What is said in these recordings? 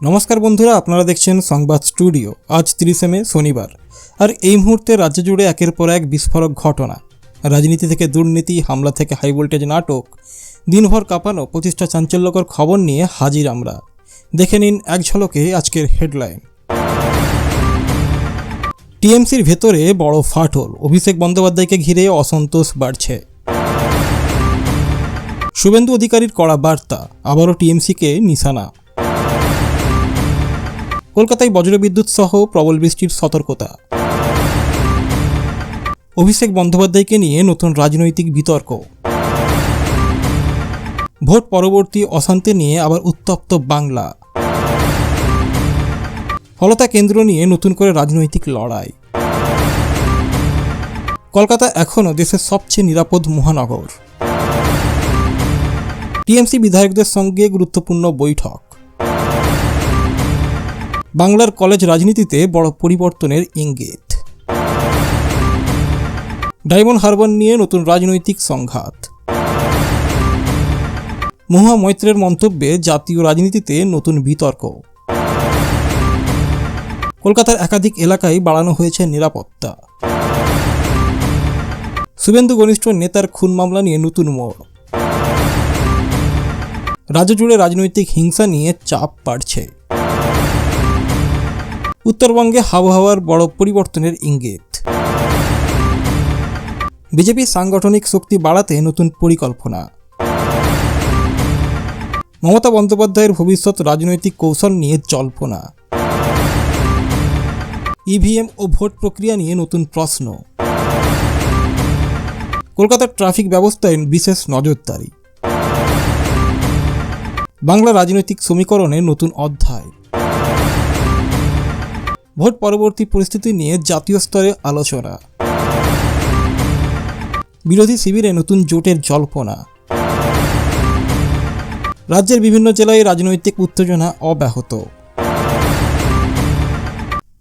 নমস্কার বন্ধুরা, আপনারা দেখছেন সংবাদ স্টুডিও। আজ 30 মে শনিবার, আর এই মুহূর্তে রাজ্য জুড়ে একের পর এক বিস্ফোরক ঘটনা। রাজনীতি থেকে দুর্নীতি, হামলা থেকে হাই ভোল্টেজ নাটক, দিনভর কাঁপানো প্রতিষ্ঠা চাঞ্চল্যকর খবর নিয়ে হাজির আমরা। দেখে নিন এক ঝলকে আজকের হেডলাইন। টিএমসির ভেতরে বড় ফাটল, অভিষেক বন্দ্যোপাধ্যায়কে ঘিরে অসন্তোষ বাড়ছে। শুভেন্দু অধিকারীর কড়া বার্তা, আবারও টিএমসিকে নিশানা। কলকাতায় বজ্রবিদ্যুৎ সহ প্রবল বৃষ্টির সতর্কতা। অভিষেক বন্দ্যোপাধ্যায়কে নিয়ে নতুন রাজনৈতিক বিতর্ক। ভোট পরবর্তী অশান্তি নিয়ে আবার উত্তপ্ত বাংলা। ফলতা কেন্দ্র নিয়ে নতুন করে রাজনৈতিক লড়াই। কলকাতা এখনও দেশের সবচেয়ে নিরাপদ মহানগর। টিএমসি বিধায়কদের সঙ্গে গুরুত্বপূর্ণ বৈঠক। বাংলার কলেজ রাজনীতিতে বড় পরিবর্তনের ইঙ্গিত। ডায়মন্ড হারবার নিয়ে নতুন রাজনৈতিক সংঘাত। মহুয়া মৈত্রের মন্তব্যে জাতীয় রাজনীতিতে নতুন বিতর্ক। কলকাতার একাধিক এলাকায় বাড়ানো হয়েছে নিরাপত্তা। শুভেন্দু ঘনিষ্ঠ নেতার খুন মামলা নিয়ে নতুন মোড়। রাজ্য জুড়ে রাজনৈতিক হিংসা নিয়ে চাপ বাড়ছে। উত্তরবঙ্গে আবহাওয়ার বড় পরিবর্তনের ইঙ্গিত। বিজেপির সাংগঠনিক শক্তি বাড়াতে নতুন পরিকল্পনা। মমতা বন্দ্যোপাধ্যায়ের ভবিষ্যৎ রাজনৈতিক কৌশল নিয়ে জল্পনা। ইভিএম ও ভোট প্রক্রিয়া নিয়ে নতুন প্রশ্ন। কলকাতার ট্রাফিক ব্যবস্থায় বিশেষ নজরদারি। বাংলা রাজনৈতিক সমীকরণে নতুন অধ্যায়। ভোট পরবর্তী পরিস্থিতি নিয়ে জাতীয় স্তরে আলোচনা। বিরোধী শিবিরে নতুন জোটের জল্পনা। রাজ্যের বিভিন্ন জেলায় রাজনৈতিক উত্তেজনা অব্যাহত।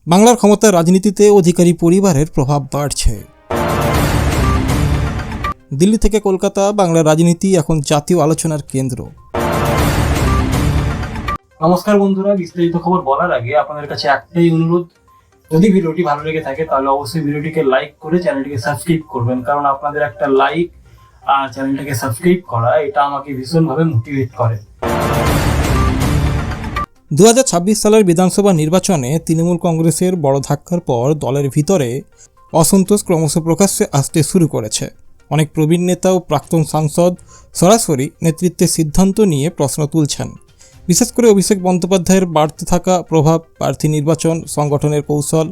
বাংলার ক্ষমতার রাজনীতিতে অধিকারী পরিবারের প্রভাব বাড়ছে। দিল্লি থেকে কলকাতা, বাংলার রাজনীতি এখন জাতীয় আলোচনার কেন্দ্র। নমস্কার বন্ধুরা, বিস্তারিত খবর বলার আগে আপনাদের কাছে একটাই অনুরোধ, যদি ভিডিওটি ভালো লেগে থাকে তাহলে অবশ্যই ভিডিওটিকে লাইক করে চ্যানেলটিকে সাবস্ক্রাইব করবেন, কারণ আপনাদের একটা লাইক আর চ্যানেলটাকে সাবস্ক্রাইব করা এটা আমাকে ভীষণভাবে মোটিভেট করে। 2026 সালের বিধানসভা নির্বাচনে তৃণমূল কংগ্রেসের বড় ধাক্কার পর দলের ভিতরে অসন্তোষ ক্রমশ প্রকাশ্যে আসতে শুরু করেছে। অনেক প্রবীণ নেতা ও প্রাক্তন সাংসদ সরাসরি নেতৃত্বের সিদ্ধান্ত নিয়ে প্রশ্ন তুলছেন। বিশেষ করে অভিষেক বন্দ্যোপাধ্যায়ের বাড়তে থাকা প্রভাব, প্রার্থী নির্বাচন, সংগঠনের কৌশল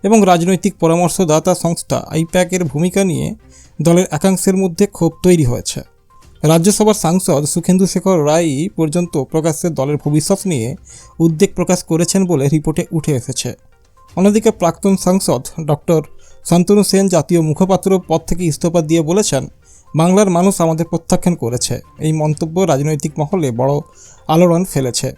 এবং রাজনৈতিক পরামর্শদাতা সংস্থা আইপ্যাকের ভূমিকা নিয়ে দলের একাংশের মধ্যে ক্ষোভ তৈরি হয়েছে। রাজ্যসভার সাংসদ সুখেন্দু শেখর রায় পর্যন্ত প্রকাশ্যে দলের ভবিষ্যৎ নিয়ে উদ্বেগ প্রকাশ করেছেন বলে রিপোর্টে উঠে এসেছে। অন্যদিকে প্রাক্তন সাংসদ ডক্টর শান্তনু সেন জাতীয় মুখপাত্র পদ থেকে ইস্তফা দিয়ে বলেছেন, বাংলার মানুষ আমাদের প্রত্যাখ্যান করেছে। এই মন্তব্য রাজনৈতিক মহলে বড় আলোড়ন ফেলেছে।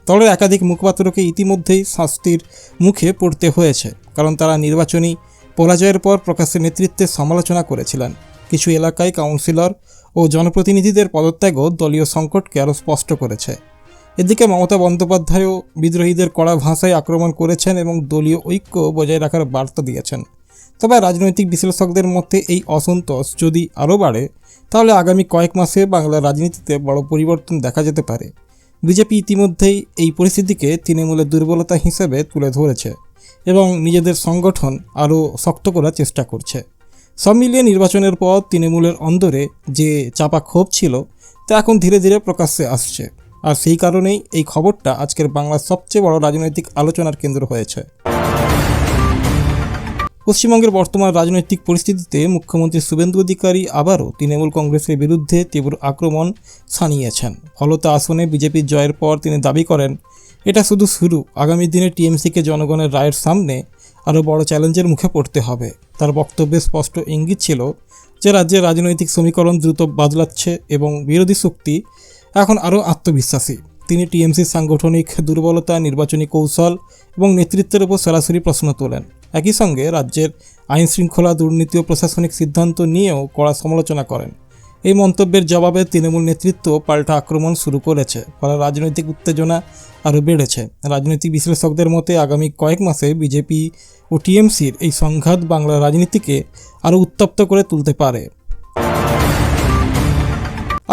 দলের একাধিক মুখপাত্রকে ইতিমধ্যেই শাস্তির মুখে পড়তে হয়েছে, কারণ তারা নির্বাচনী পরাজয়ের পর প্রকাশ্যে নেতৃত্বের সমালোচনা করেছিলেন। কিছু এলাকায় কাউন্সিলর ও জনপ্রতিনিধিদের পদত্যাগও দলীয় সংকটকে আরও স্পষ্ট করেছে। এদিকে মমতা বন্দ্যোপাধ্যায়ও বিদ্রোহীদের কড়া ভাষায় আক্রমণ করেছেন এবং দলীয় ঐক্য বজায় রাখার বার্তা দিয়েছেন। তবে রাজনৈতিক বিশ্লেষকদের মধ্যে এই অসন্তোষ যদি আরও বাড়ে, তাহলে আগামী কয়েক মাসে বাংলার রাজনীতিতে বড় পরিবর্তন দেখা যেতে পারে। বিজেপি ইতিমধ্যেই এই পরিস্থিতিকে তৃণমূলের দুর্বলতা হিসেবে তুলে ধরেছে এবং নিজেদের সংগঠন আরও শক্ত করার চেষ্টা করছে। সব মিলিয়ে নির্বাচনের পর তৃণমূলের অন্দরে যে চাপা ক্ষোভ ছিল তা এখন ধীরে ধীরে প্রকাশ্যে আসছে, আর সেই কারণেই এই খবরটা আজকের বাংলার সবচেয়ে বড় রাজনৈতিক আলোচনার কেন্দ্র হয়েছে। পশ্চিমবঙ্গের বর্তমান রাজনৈতিক পরিস্থিতিতে মুখ্যমন্ত্রী শুভেন্দু অধিকারী আবারও তৃণমূল কংগ্রেসের বিরুদ্ধে তীব্র আক্রমণ শানিয়েছেন। ফলতা আসনে বিজেপির জয়ের পর তিনি দাবি করেন, এটা শুধু শুরু। আগামী দিনে টিএমসিকে জনগণের রায়ের সামনে আরও বড় চ্যালেঞ্জের মুখে পড়তে হবে। তার বক্তব্যে স্পষ্ট ইঙ্গিত ছিল যে রাজ্যের রাজনৈতিক সমীকরণ দ্রুত বদলাচ্ছে এবং বিরোধী শক্তি এখন আরও আত্মবিশ্বাসী। তিনি টিএমসির সাংগঠনিক দুর্বলতা, নির্বাচনী কৌশল এবং নেতৃত্বের উপর সরাসরি প্রশ্ন তোলেন। একই সঙ্গে রাজ্যের আইন শৃঙ্খলা, দুর্নীতি ও প্রশাসনিক সিদ্ধান্ত নিয়েও কড়া সমালোচনা করেন। এই মন্তব্যের জবাবে তৃণমূল নেতৃত্ব পাল্টা আক্রমণ শুরু করেছে, ফলে রাজনৈতিক উত্তেজনা আরও বেড়েছে। রাজনৈতিক বিশ্লেষকদের মতে আগামী কয়েক মাসে বিজেপি ও টিএমসির এই সংঘাত বাংলার রাজনীতিকে আরও উত্তপ্ত করে তুলতে পারে।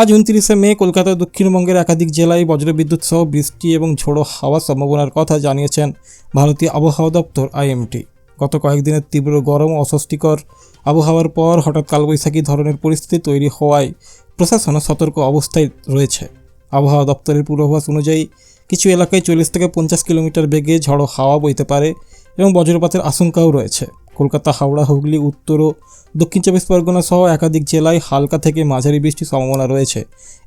আজ 29শে মে কলকাতার দক্ষিণবঙ্গের একাধিক জেলায় বজ্রবিদ্যুৎ সহ বৃষ্টি এবং ঝোড়ো হাওয়ার সম্ভাবনার কথা জানিয়েছেন ভারতীয় আবহাওয়া দপ্তর IMD। গত কয়েকদিনের তীব্র গরম ও অস্বস্তিকর আবহাওয়ার পর হঠাৎ কালবৈশাখী ধরনের পরিস্থিতি তৈরি হওয়ায় প্রশাসন সতর্ক অবস্থায় রয়েছে। আবহাওয়া দপ্তরের পূর্বাভাস অনুযায়ী কিছু এলাকায় 40 থেকে 50 কিলোমিটার বেগে ঝড়ো হাওয়া বইতে পারে এবং বজ্রপাতের আশঙ্কাও রয়েছে। কলকাতা, হাওড়া, হুগলি, উত্তর ও দক্ষিণ 24 পরগনা সহ একাধিক জেলায় হালকা থেকে মাঝারি বৃষ্টির সম্ভাবনা রয়েছে।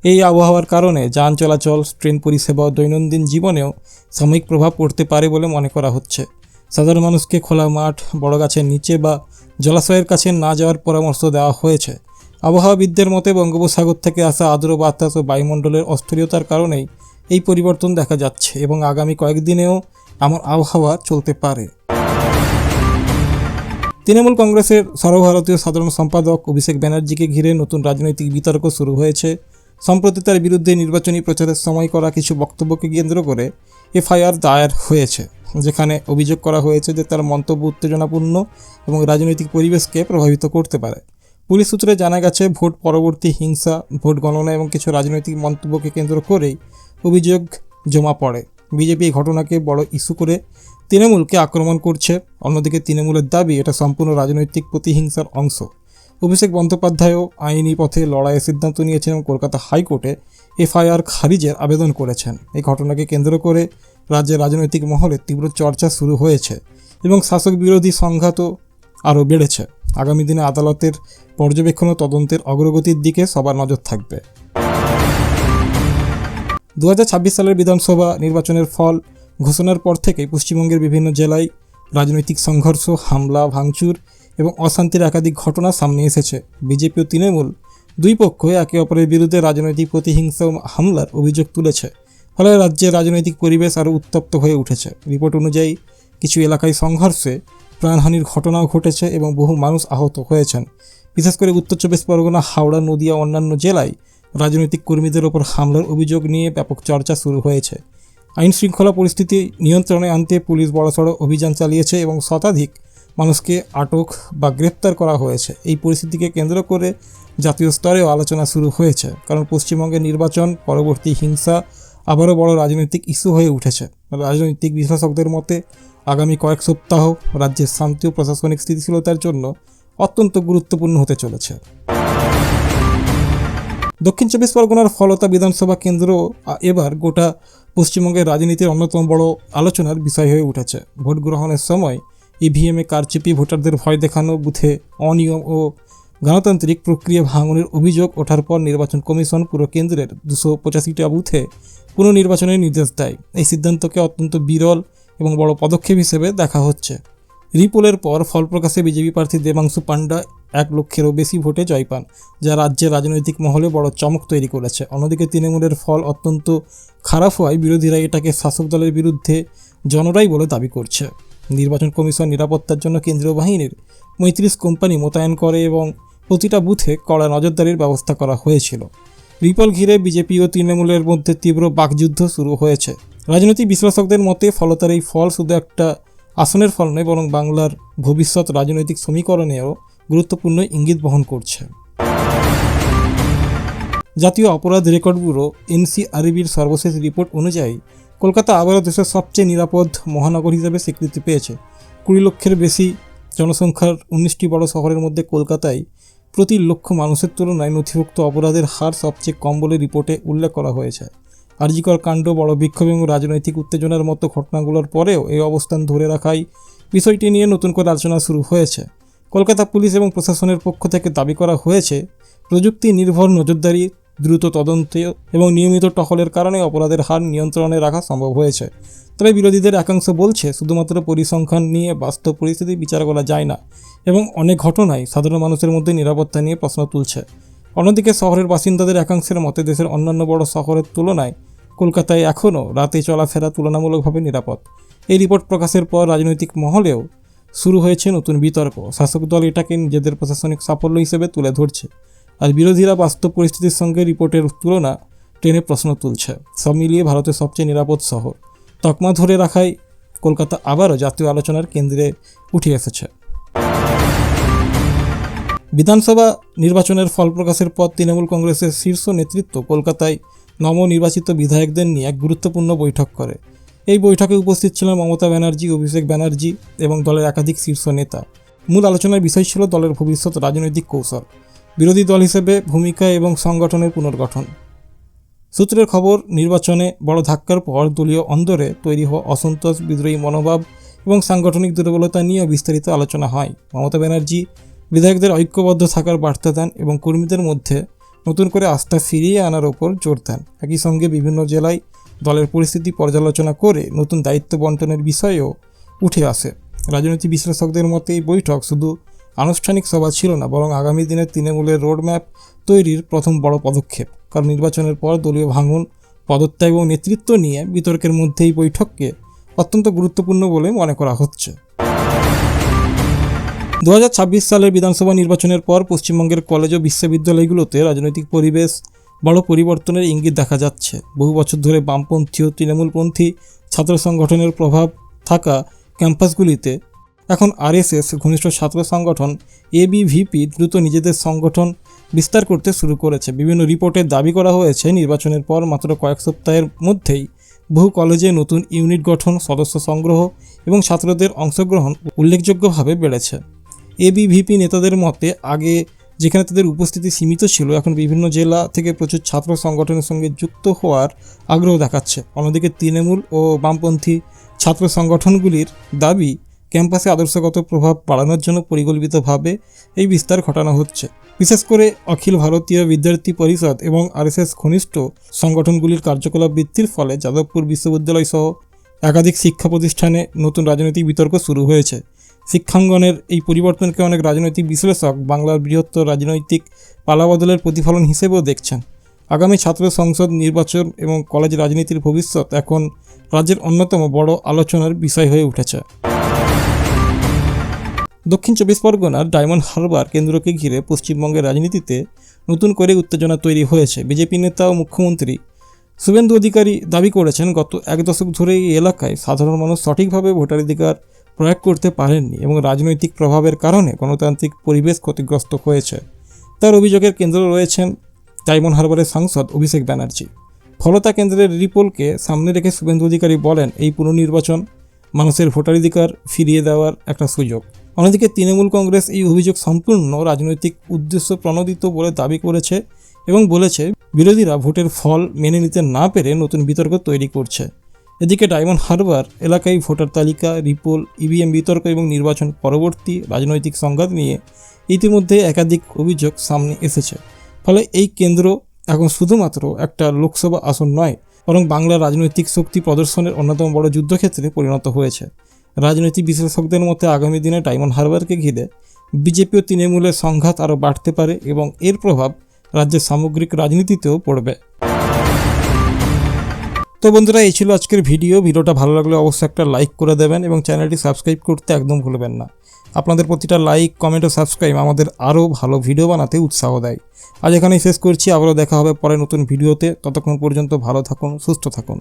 এই আবহাওয়ার কারণে যান চলাচল, ট্রেন পরিষেবা ও দৈনন্দিন জীবনেও সাময়িক প্রভাব পড়তে পারে বলে মনে করা হচ্ছে। সাধারণ মানুষকে খোলা মাঠ, বড় গাছের নিচে বা জলাশয়ের কাছে না যাওয়ার পরামর্শ দেওয়া হয়েছে। আবহাওয়াবিদদের মতে বঙ্গোপসাগর থেকে আসা আর্দ্র বাতাস ও বায়ুমণ্ডলের অস্থিরতার কারণেই এই পরিবর্তন দেখা যাচ্ছে এবং আগামী কয়েকদিনেও এমন আবহাওয়া চলতে পারে। তৃণমূল কংগ্রেসের সর্বভারতীয় সাধারণ সম্পাদক অভিষেক ব্যানার্জিকে ঘিরে নতুন রাজনৈতিক বিতর্ক শুরু হয়েছে। সম্প্রতি তার বিরুদ্ধে নির্বাচনী প্রচারের সময় করা কিছু বক্তব্যকে কেন্দ্র করে FIR দায়ের হয়েছে, যেখানে অভিযোগ করা হয়েছে যে তার মন্তব্য উত্তেজনাপূর্ণ এবং রাজনৈতিক পরিবেশকে প্রভাবিত করতে পারে। পুলিশ সূত্রে জানা গেছে, ভোট পরবর্তী হিংসা, ভোট গণনা এবং কিছু রাজনৈতিক মন্তব্যকে কেন্দ্র করেই অভিযোগ জমা পড়ে। বিজেপি এই ঘটনাকে বড় ইস্যু করে তৃণমূলকে আক্রমণ করছে। অন্যদিকে তৃণমূলের দাবি এটা সম্পূর্ণ রাজনৈতিক প্রতিহিংসার অংশ। অভিষেক বন্দ্যোপাধ্যায়ও আইনি পথে লড়াইয়ের সিদ্ধান্ত নিয়েছেন এবং কলকাতা হাইকোর্টে FIR খারিজের আবেদন করেছেন। এই ঘটনাকে কেন্দ্র করে রাজ্যের রাজনৈতিক মহলে তীব্র চর্চা শুরু হয়েছে এবং শাসক বিরোধী সংঘাতও আরও বেড়েছে। আগামী দিনে আদালতের পর্যবেক্ষণ ও তদন্তের অগ্রগতির দিকে সবার নজর থাকবে। 2026 সালের বিধানসভা নির্বাচনের ফল ঘোষণার পর থেকেই পশ্চিমবঙ্গের বিভিন্ন জেলায় রাজনৈতিক সংঘর্ষ, হামলা, ভাঙচুর এবং অশান্তির একাধিক ঘটনা সামনে এসেছে। বিজেপি ও তৃণমূল দুই পক্ষই একে অপরের বিরুদ্ধে রাজনৈতিক প্রতিহিংসা ও হামলার অভিযোগ তুলেছে, ফলে রাজ্যের রাজনৈতিক পরিবেশ আরও উত্তপ্ত হয়ে উঠেছে। রিপোর্ট অনুযায়ী কিছু এলাকায় সংঘর্ষে প্রাণহানির ঘটনাও ঘটেছে এবং বহু মানুষ আহত হয়েছেন। বিশেষ করে উত্তর 24 পরগনা, হাওড়া, নদিয়া ও অন্যান্য জেলায় রাজনৈতিক কর্মীদের ওপর হামলার অভিযোগ নিয়ে ব্যাপক চর্চা শুরু হয়েছে। আইন শৃঙ্খলা পরিস্থিতি নিয়ন্ত্রণে আনতে পুলিশ বড়সড় অভিযান চালিয়েছে এবং শতাধিক মানুষকে আটক বা গ্রেপ্তার করা হয়েছে। এই পরিস্থিতিকে কেন্দ্র করে জাতীয় স্তরেও আলোচনা শুরু হয়েছে, কারণ পশ্চিমবঙ্গের নির্বাচন পরবর্তী হিংসা আবারও বড় রাজনৈতিক ইস্যু হয়ে উঠেছে। রাজনৈতিক বিশ্লেষকদের মতে আগামী কয়েক সপ্তাহ রাজ্যের শান্তি ও প্রশাসনিক স্থিতিশীলতার জন্য অত্যন্ত গুরুত্বপূর্ণ হতে চলেছে। দক্ষিণ 24 পরগনার ফলতা বিধানসভা কেন্দ্র এবার গোটা পশ্চিমবঙ্গের রাজনীতির অন্যতম বড় আলোচনার বিষয় হয়ে উঠেছে। ভোট গ্রহণের সময় EVM-এ কারচুপি, ভোটারদের ভয় দেখানো, বুথে অনিয়ম ও গণতান্ত্রিক প্রক্রিয়া ভাঙনের অভিযোগ ওঠার পর নির্বাচন কমিশন পুরো কেন্দ্রের 285টা বুথে পুনর্নির্বাচনের নির্দেশ দেয়। এই সিদ্ধান্তকে অত্যন্ত বিরল এবং বড় পদক্ষেপ হিসেবে দেখা হচ্ছে। রিপোলের পর ফল প্রকাশে বিজেপি প্রার্থী দেবাংশু পাণ্ডা 1 লক্ষেরও বেশি ভোটে জয় পান, যা রাজ্যের রাজনৈতিক মহলে বড় চমক তৈরি করেছে। অন্যদিকে তৃণমূলের ফল অত্যন্ত খারাপ হওয়ায় বিরোধীরা এটাকে শাসক দলের বিরুদ্ধে জনরাই বলে দাবি করছে। নির্বাচন কমিশন নিরাপত্তার জন্য কেন্দ্রীয় বাহিনীর 35 কোম্পানি মোতায়েন করে এবং প্রতিটা বুথে কড়া নজরদারির ব্যবস্থা করা হয়েছিল। রিপল ঘিরে বিজেপি ও তৃণমূলের মধ্যে তীব্র বাকযুদ্ধ শুরু হয়েছে। রাজনৈতিক বিশ্লেষকদের মতে ফলতার এই ফল শুধু একটা আসনের ফল নয়, বরং বাংলার ভবিষ্যৎ রাজনৈতিক সমীকরণেও গুরুত্বপূর্ণ ইঙ্গিত বহন করছে। জাতীয় অপরাধ রেকর্ড ব্যুরো NCRB-র সর্বশেষ রিপোর্ট অনুযায়ী কলকাতা আবারও দেশের সবচেয়ে নিরাপদ মহানগর হিসেবে স্বীকৃতি পেয়েছে। 20 লক্ষের বেশি জনসংখ্যার 19টি বড় শহরের মধ্যে কলকাতায় প্রতি লক্ষ মানুষের তুলনায় নথিভুক্ত অপরাধের হার সবচেয়ে কম বলে রিপোর্টে উল্লেখ করা হয়েছে। আরজিকর কাণ্ড, বড় বিক্ষোভ এবং রাজনৈতিক উত্তেজনার মতো ঘটনাগুলোর পরেও এই অবস্থান ধরে রাখাই বিষয়টি নিয়ে নতুন করে আলোচনা শুরু হয়েছে। কলকাতা পুলিশ এবং প্রশাসনের পক্ষ থেকে দাবি করা হয়েছে, প্রযুক্তি নির্ভর নজরদারি, দ্রুত তদন্ত এবং নিয়মিত টহলের কারণে অপরাধের হার নিয়ন্ত্রণে রাখা সম্ভব হয়েছে। তবে বিরোধীদের একাংশ বলছে, শুধুমাত্র পরিসংখ্যান নিয়ে বাস্তব পরিস্থিতি বিচার করা যায় না এবং অনেক ঘটনায় সাধারণ মানুষের মধ্যে নিরাপত্তা নিয়ে প্রশ্ন তুলছে। অন্যদিকে শহরের বাসিন্দাদের একাংশের মতে দেশের অন্যান্য বড় শহরের তুলনায় কলকাতায় এখনও রাতে চলাফেরা তুলনামূলকভাবে নিরাপদ। এই রিপোর্ট প্রকাশের পর রাজনৈতিক মহলেও শুরু হয়েছে নতুন বিতর্ক। শাসক দল এটাকে নিজেদের প্রশাসনিক সাফল্য হিসেবে তুলে ধরছে, আর বিরোধীরা বাস্তব পরিস্থিতির সঙ্গে রিপোর্টের তুলনা টেনে প্রশ্ন তুলছে। সব মিলিয়ে ভারতের সবচেয়ে নিরাপদ শহর তকমা ধরে রাখায় কলকাতা আবারও জাতীয় আলোচনার কেন্দ্রে উঠে এসেছে। বিধানসভা নির্বাচনের ফল প্রকাশের পর তৃণমূল কংগ্রেসের শীর্ষ নেতৃত্ব কলকাতায় নবনির্বাচিত বিধায়কদের নিয়ে এক গুরুত্বপূর্ণ বৈঠক করে। এই বৈঠকে উপস্থিত ছিলেন মমতা ব্যানার্জি, অভিষেক ব্যানার্জি এবং দলের একাধিক শীর্ষ নেতা। মূল আলোচনার বিষয় ছিল দলের ভবিষ্যৎ রাজনৈতিক কৌশল, বিরোধী দল হিসেবে ভূমিকা এবং সংগঠনের পুনর্গঠন। সূত্রের খবর, নির্বাচনে বড় ধাক্কার পর দলীয় অন্দরে তৈরি হওয়া অসন্তোষ, বিদ্রোহী মনোভাব এবং সাংগঠনিক দুর্বলতা নিয়ে বিস্তারিত আলোচনা হয়। মমতা ব্যানার্জি বিধায়কদের ঐক্যবদ্ধ থাকার বার্তা দেন এবং কর্মীদের মধ্যে নতুন করে আস্থা ফিরিয়ে আনার ওপর জোর দেন। একই সঙ্গে বিভিন্ন জেলায় দলের পরিস্থিতি পর্যালোচনা করে নতুন দায়িত্ব বন্টনের বিষয়েও উঠে আসে। রাজনৈতিক বিশ্লেষকদের মতে এই বৈঠক শুধু আনুষ্ঠানিক সভা ছিল না, বরং আগামী দিনের তৃণমূলের রোডম্যাপ তৈরির প্রথম বড় পদক্ষেপ। কারণ নির্বাচনের পর দলীয় ভাঙন, পদত্যাগ এবং নেতৃত্ব নিয়ে বিতর্কের মধ্যে এই বৈঠককে অত্যন্ত গুরুত্বপূর্ণ বলে মনে করা হচ্ছে। 2026 সালের বিধানসভা নির্বাচনের পর পশ্চিমবঙ্গের কলেজ ও বিশ্ববিদ্যালয়গুলোতে রাজনৈতিক পরিবেশ বড় পরিবর্তনের ইঙ্গিত দেখা যাচ্ছে। বহু বছর ধরে বামপন্থী ও তৃণমূলপন্থী ছাত্র সংগঠনের প্রভাব থাকা ক্যাম্পাসগুলিতে এখন আরএসএস ঘনিষ্ঠ ছাত্র সংগঠন এবিভিপি দ্রুত নিজেদের সংগঠন বিস্তার করতে শুরু করেছে। বিভিন্ন রিপোর্টে দাবি করা হয়েছে, নির্বাচনের পর মাত্র কয়েক সপ্তাহের মধ্যেই বহু কলেজে নতুন ইউনিট গঠন, সদস্য সংগ্রহ এবং ছাত্রদের অংশগ্রহণ উল্লেখযোগ্যভাবে বেড়েছে। এবিভিপি নেতাদের মতে আগে যেখানে তাদের উপস্থিতি সীমিত ছিল, এখন বিভিন্ন জেলা থেকে প্রচুর ছাত্র সংগঠনের সঙ্গে যুক্ত হওয়ার আগ্রহ দেখাচ্ছে। অন্যদিকে তৃণমূল ও বামপন্থী ছাত্র সংগঠনগুলির দাবি, ক্যাম্পাসে আদর্শগত প্রভাব বাড়ানোর জন্য পরিকল্পিতভাবে এই বিস্তার ঘটানো হচ্ছে। বিশেষ করে অখিল ভারতীয় বিদ্যার্থী পরিষদ এবং আরএসএস ঘনিষ্ঠ সংগঠনগুলির কার্যকলাপ বৃদ্ধির ফলে যাদবপুর বিশ্ববিদ্যালয় সহ একাধিক শিক্ষা প্রতিষ্ঠানে নতুন রাজনৈতিক বিতর্ক শুরু হয়েছে। শিক্ষাঙ্গনের এই পরিবর্তনকে অনেক রাজনৈতিক বিশ্লেষক বাংলার বৃহত্তর রাজনৈতিক পালাবদলের প্রতিফলন হিসেবেও দেখছেন। আগামী ছাত্র সংসদ নির্বাচন এবং কলেজ রাজনীতির ভবিষ্যৎ এখন রাজ্যের অন্যতম বড় আলোচনার বিষয় হয়ে উঠেছে। দক্ষিণ 24 পরগনার ডায়মন্ড হারবার কেন্দ্রকে ঘিরে পশ্চিমবঙ্গের রাজনীতিতে নতুন করে উত্তেজনা তৈরি হয়েছে। বিজেপি নেতা ও মুখ্যমন্ত্রী শুভেন্দু অধিকারী দাবি করেছেন, গত এক দশক ধরে এই এলাকায় সাধারণ মানুষ সঠিকভাবে ভোটাধিকার প্রয়োগ করতে পারেননি এবং রাজনৈতিক প্রভাবের কারণে গণতান্ত্রিক পরিবেশ ক্ষতিগ্রস্ত হয়েছে। তার অভিযোগের কেন্দ্রে রয়েছেন ডায়মন্ড হারবারের সাংসদ অভিষেক ব্যানার্জি। ফলতা কেন্দ্রের রিপোলকে সামনে রেখে শুভেন্দু অধিকারী বলেন, এই পুনর্নির্বাচন মানুষের ভোটাধিকার ফিরিয়ে দেওয়ার একটা সুযোগ। অন্যদিকে তৃণমূল কংগ্রেস এই অভিযোগ সম্পূর্ণ রাজনৈতিক উদ্দেশ্য প্রণোদিত বলে দাবি করেছে এবং বলেছে বিরোধীরা ভোটের ফল মেনে নিতে না পেরে নতুন বিতর্ক তৈরি করছে। এদিকে ডায়মন্ড হারবার এলাকায় ভোটার তালিকা, রিপোল, ইভিএম বিতর্ক এবং নির্বাচন পরবর্তী রাজনৈতিক সংঘাত নিয়ে ইতিমধ্যে একাধিক অভিযোগ সামনে এসেছে। ফলে এই কেন্দ্র এখন শুধুমাত্র একটা লোকসভা আসন নয়, বরং বাংলার রাজনৈতিক শক্তি প্রদর্শনের অন্যতম বড় যুদ্ধক্ষেত্রে পরিণত হয়েছে। রাজনৈতিক বিশ্লেষকদের মতে আগামী দিনে ডায়মন্ড হারবারকে ঘিরে বিজেপি ও তৃণমূলের সংঘাত আরও বাড়তে পারে এবং এর প্রভাব রাজ্যের সামগ্রিক রাজনীতিতেও পড়বে। তো বন্ধুরা, এই ছিল আজকের ভিডিওটা ভালো লাগলে অবশ্যই একটা লাইক করে দেবেন এবং চ্যানেলটি সাবস্ক্রাইব করতে একদম ভুলবেন না। আপনাদের প্রতিটা লাইক, কমেন্ট ও সাবস্ক্রাইব আমাদের আরও ভালো ভিডিও বানাতে উৎসাহ দেয়। আজ এখানেই শেষ করছি, আবারও দেখা হবে পরে নতুন ভিডিওতে। ততক্ষণ পর্যন্ত ভালো থাকুন, সুস্থ থাকুন।